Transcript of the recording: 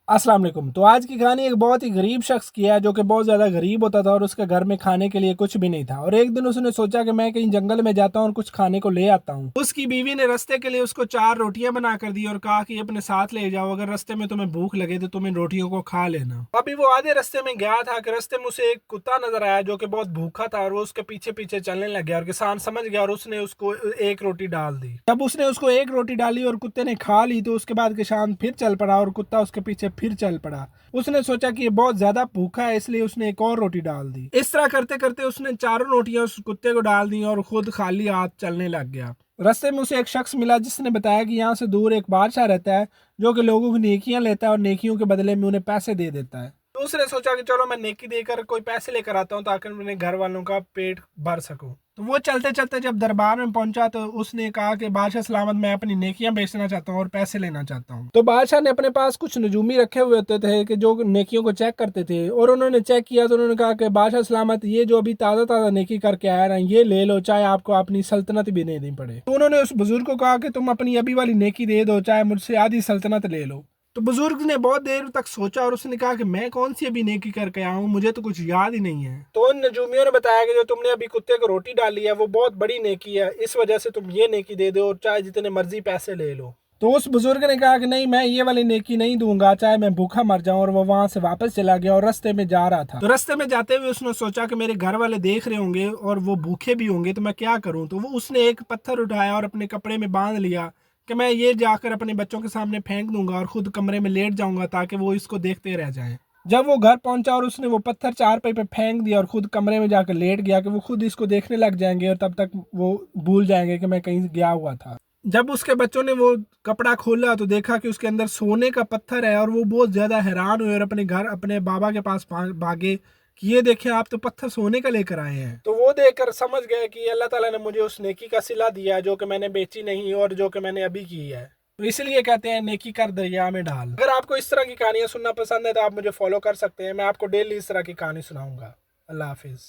अस्सलाम वालेकुम। तो आज की कहानी एक बहुत ही गरीब शख्स की है जो कि बहुत ज़्यादा गरीब होता था और उसके घर में खाने के लिए कुछ भी नहीं था। और एक दिन उसने सोचा कि मैं कहीं जंगल में जाता हूँ और कुछ खाने को ले आता हूँ। उसकी बीवी ने रास्ते के लिए उसको 4 रोटियां बना कर दी और कहा कि ये अपने साथ ले जाओ, अगर रास्ते में तुम्हें भूख लगे तो तुम इन रोटियों को खा लेना। अभी वो आधे रास्ते में गया था कि रास्ते में उसे एक कुत्ता नजर आया जो कि बहुत भूखा था और वो उसके पीछे पीछे चलने लग गया और किसान समझ गया और उसने उसको एक रोटी डाल दी। जब उसने उसको एक रोटी डाली और कुत्ते ने खा ली तो उसके बाद किसान फिर चल पड़ा और कुत्ता उसके पीछे फिर चल पड़ा। उसने सोचा कि ये बहुत ज्यादा भूखा है, इसलिए उसने एक और रोटी डाल दी। इस तरह करते करते उसने चारों रोटियां उस कुत्ते को डाल दी और खुद खाली हाथ चलने लग गया। रास्ते में उसे एक शख्स मिला जिसने बताया कि यहाँ से दूर एक बादशाह रहता है जो कि लोगों की नेकियां लेता है और नेकियों के बदले में उन्हें पैसे दे देता है। तो उसने सोचा कि चलो मैं नेकी देकर कोई पैसे लेकर आता हूँ ताकि मैं अपने घर वालों का पेट भर सकूं। तो वो चलते चलते जब दरबार में पहुंचा तो उसने कहा कि बादशाह सलामत, मैं अपनी नेकियां बेचना चाहता हूँ और पैसे लेना चाहता हूँ। तो बादशाह ने अपने पास कुछ नजूमी रखे हुए होते थे कि जो नेकियों को चेक करते थे और उन्होंने चेक किया तो उन्होंने कहा कि बादशाह सलामत, ये जो अभी ताज़ा ताज़ा नेकी करके आया ना, ये ले लो, चाहे आपको अपनी सल्तनत भी नहीं देनी पड़े। तो उन्होंने उस बुजुर्ग को कहा कि तुम अपनी अभी वाली नेकी दे दो, चाहे मुझसे आधी सल्तनत ले लो। तो बुजुर्ग ने बहुत देर तक सोचा और उसने कहा कि मैं कौन सी अभी नेकी करके आया हूँ, मुझे तो कुछ याद ही नहीं है। तो उन नजूमियों ने बताया कि जो तुमने अभी कुत्ते को रोटी डाली है वो बहुत बड़ी नेकी है, इस वजह से तुम ये नेकी दे दो और चाहे जितने मर्जी पैसे ले लो। तो उस बुजुर्ग ने कहा कि नहीं, मैं ये वाली नेकी नहीं दूंगा, चाहे मैं भूखा मर जाऊं। और वो वहां से वापस चला गया और रास्ते में जा रहा था। तो रास्ते में जाते हुए उसने सोचा कि मेरे घर वाले देख रहे होंगे और वो भूखे भी होंगे, तो मैं क्या करूं। तो वो उसने एक पत्थर उठाया और अपने कपड़े में बांध लिया कि मैं ये जाकर अपने बच्चों के सामने फेंक दूंगा और खुद कमरे में लेट जाऊंगा ताकि वो इसको देखते रह जाएं। जब वो घर पहुंचा और उसने वो पत्थर चारपाई पे फेंक दिया और खुद कमरे में जाकर लेट गया कि वो खुद इसको देखने लग जाएंगे और तब तक वो भूल जाएंगे कि मैं कहीं गया हुआ था। जब उसके बच्चों ने वो कपड़ा खोला तो देखा कि उसके अंदर सोने का पत्थर है और वो बहुत ज्यादा हैरान हुए और अपने घर अपने बाबा के पास भागे कि ये देखें, आप तो पत्थर सोने का लेकर आए हैं। तो वो देखकर समझ गए कि अल्लाह ताला ने मुझे उस नेकी का सिला दिया है जो कि मैंने बेची नहीं और जो कि मैंने अभी की है। तो इसलिए कहते हैं नेकी कर दरिया में डाल। अगर आपको इस तरह की कहानियां सुनना पसंद है तो आप मुझे फॉलो कर सकते हैं, मैं आपको डेली इस तरह की कहानी सुनाऊंगा। अल्लाह हाफिज।